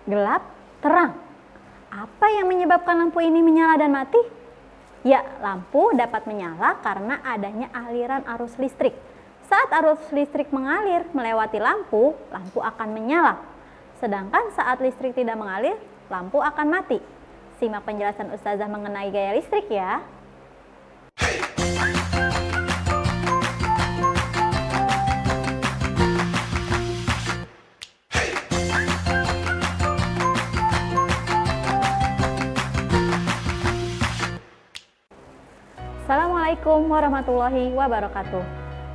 gelap, terang. Apa yang menyebabkan lampu ini menyala dan mati? Ya, lampu dapat menyala karena adanya aliran arus listrik. Saat arus listrik mengalir melewati lampu, lampu akan menyala. Sedangkan saat listrik tidak mengalir, lampu akan mati. Simak penjelasan Ustazah mengenai gaya listrik ya. Assalamualaikum warahmatullahi wabarakatuh.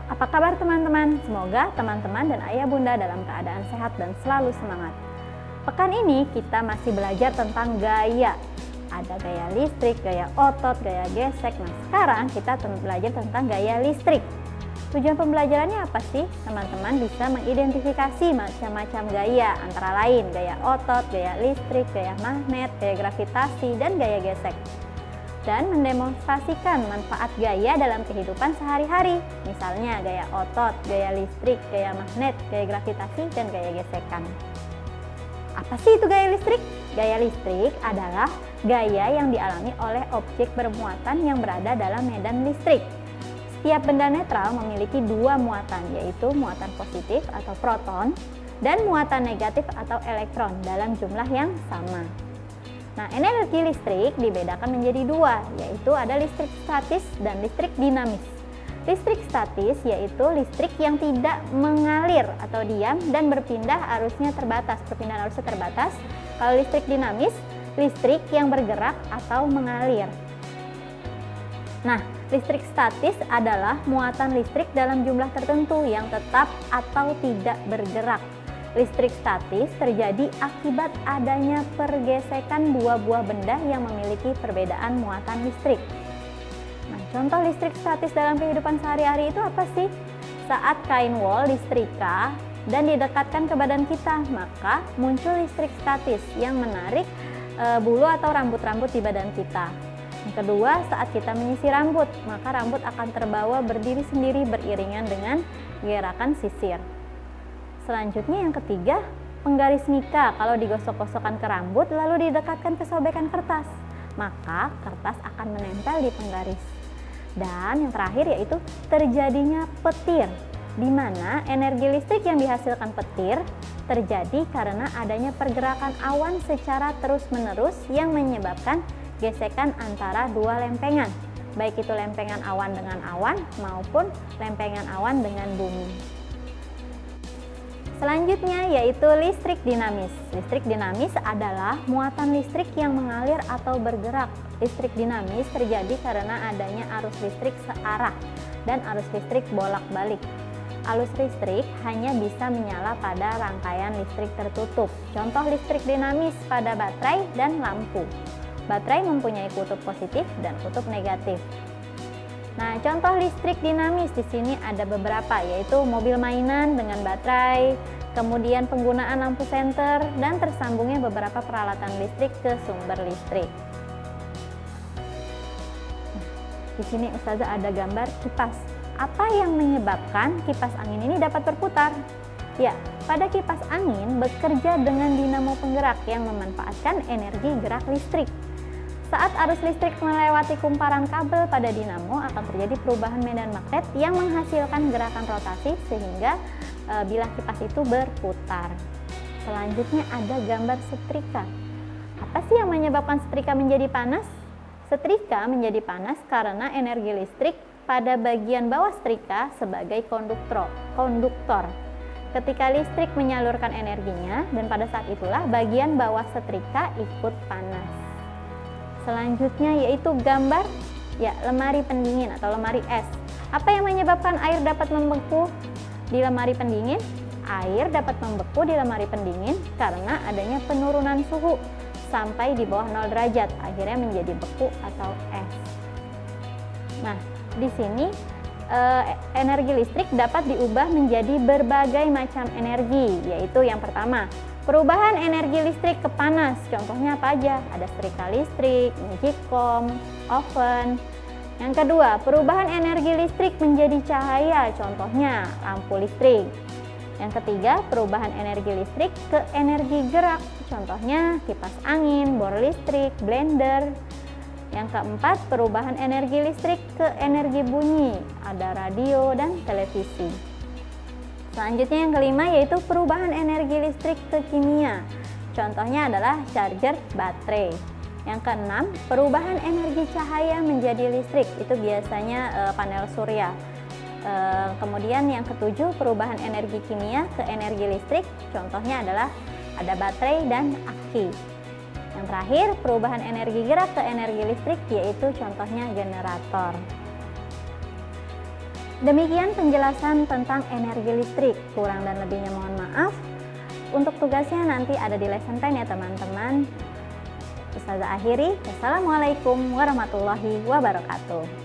Apa kabar teman-teman? Semoga teman-teman dan ayah bunda dalam keadaan sehat dan selalu semangat. Pekan ini kita masih belajar tentang gaya. Ada gaya listrik, gaya otot, gaya gesek. Nah sekarang kita belajar tentang gaya listrik. Tujuan pembelajarannya apa sih? Teman-teman bisa mengidentifikasi macam-macam gaya, antara lain gaya otot, gaya listrik, gaya magnet, gaya gravitasi, dan gaya gesek. Dan mendemonstrasikan manfaat gaya dalam kehidupan sehari-hari. Misalnya gaya otot, gaya listrik, gaya magnet, gaya gravitasi, dan gaya gesekan. Apa sih itu gaya listrik? Gaya listrik adalah gaya yang dialami oleh objek bermuatan yang berada dalam medan listrik. Setiap benda netral memiliki dua muatan, yaitu muatan positif atau proton dan muatan negatif atau elektron dalam jumlah yang sama. Nah, energi listrik dibedakan menjadi dua, yaitu ada listrik statis dan listrik dinamis. Listrik statis yaitu listrik yang tidak mengalir atau diam dan berpindah arusnya terbatas. Perpindahan arusnya terbatas. Kalau listrik dinamis, listrik yang bergerak atau mengalir. Nah, listrik statis adalah muatan listrik dalam jumlah tertentu yang tetap atau tidak bergerak. Listrik statis terjadi akibat adanya pergesekan dua buah benda yang memiliki perbedaan muatan listrik. Nah, contoh listrik statis dalam kehidupan sehari-hari itu apa sih? Saat kain wol disetrika dan didekatkan ke badan kita, maka muncul listrik statis yang menarik bulu atau rambut-rambut di badan kita. Yang kedua, saat kita menyisir rambut, maka rambut akan terbawa berdiri sendiri beriringan dengan gerakan sisir. Selanjutnya yang ketiga, penggaris mika kalau digosok-gosokkan ke rambut lalu didekatkan ke sobekan kertas, maka kertas akan menempel di penggaris. Dan yang terakhir yaitu terjadinya petir, di mana energi listrik yang dihasilkan petir terjadi karena adanya pergerakan awan secara terus-menerus yang menyebabkan gesekan antara dua lempengan, baik itu lempengan awan dengan awan maupun lempengan awan dengan bumi. Selanjutnya yaitu listrik dinamis. Listrik dinamis adalah muatan listrik yang mengalir atau bergerak. Listrik dinamis terjadi karena adanya arus listrik searah dan arus listrik bolak-balik. Arus listrik hanya bisa menyala pada rangkaian listrik tertutup. Contoh listrik dinamis pada baterai dan lampu. Baterai mempunyai kutub positif dan kutub negatif. Nah, contoh listrik dinamis di sini ada beberapa, yaitu mobil mainan dengan baterai, kemudian penggunaan lampu senter, dan tersambungnya beberapa peralatan listrik ke sumber listrik. Di sini Ustazah ada gambar kipas. Apa yang menyebabkan kipas angin ini dapat berputar? Ya, pada kipas angin bekerja dengan dinamo penggerak yang memanfaatkan energi gerak listrik. Saat arus listrik melewati kumparan kabel pada dinamo akan terjadi perubahan medan magnet yang menghasilkan gerakan rotasi sehingga bilah kipas itu berputar. Selanjutnya ada gambar setrika. Apa sih yang menyebabkan setrika menjadi panas? Setrika menjadi panas karena energi listrik pada bagian bawah setrika sebagai konduktor. Ketika listrik menyalurkan energinya dan pada saat itulah bagian bawah setrika ikut panas. Selanjutnya yaitu gambar lemari pendingin atau lemari es. Apa yang menyebabkan air dapat membeku di lemari pendingin? Air dapat membeku di lemari pendingin karena adanya penurunan suhu sampai di bawah 0 derajat, akhirnya menjadi beku atau es. Nah, di sini energi listrik dapat diubah menjadi berbagai macam energi, yaitu yang pertama, perubahan energi listrik ke panas, contohnya apa aja? Ada setrika listrik, magicom, oven. Yang kedua, perubahan energi listrik menjadi cahaya, contohnya lampu listrik. Yang ketiga, perubahan energi listrik ke energi gerak, contohnya kipas angin, bor listrik, blender. Yang keempat, perubahan energi listrik ke energi bunyi, ada radio dan televisi. Selanjutnya yang kelima yaitu perubahan energi listrik ke kimia. Contohnya adalah charger baterai. Yang keenam, perubahan energi cahaya menjadi listrik, itu biasanya panel surya. Kemudian yang ketujuh, perubahan energi kimia ke energi listrik, contohnya adalah ada baterai dan aki. Yang terakhir, perubahan energi gerak ke energi listrik, yaitu contohnya generator. Demikian penjelasan tentang energi listrik. Kurang dan lebihnya mohon maaf. Untuk tugasnya nanti ada di lesson plan ya teman-teman. Ustazah akhiri, wassalamualaikum warahmatullahi wabarakatuh.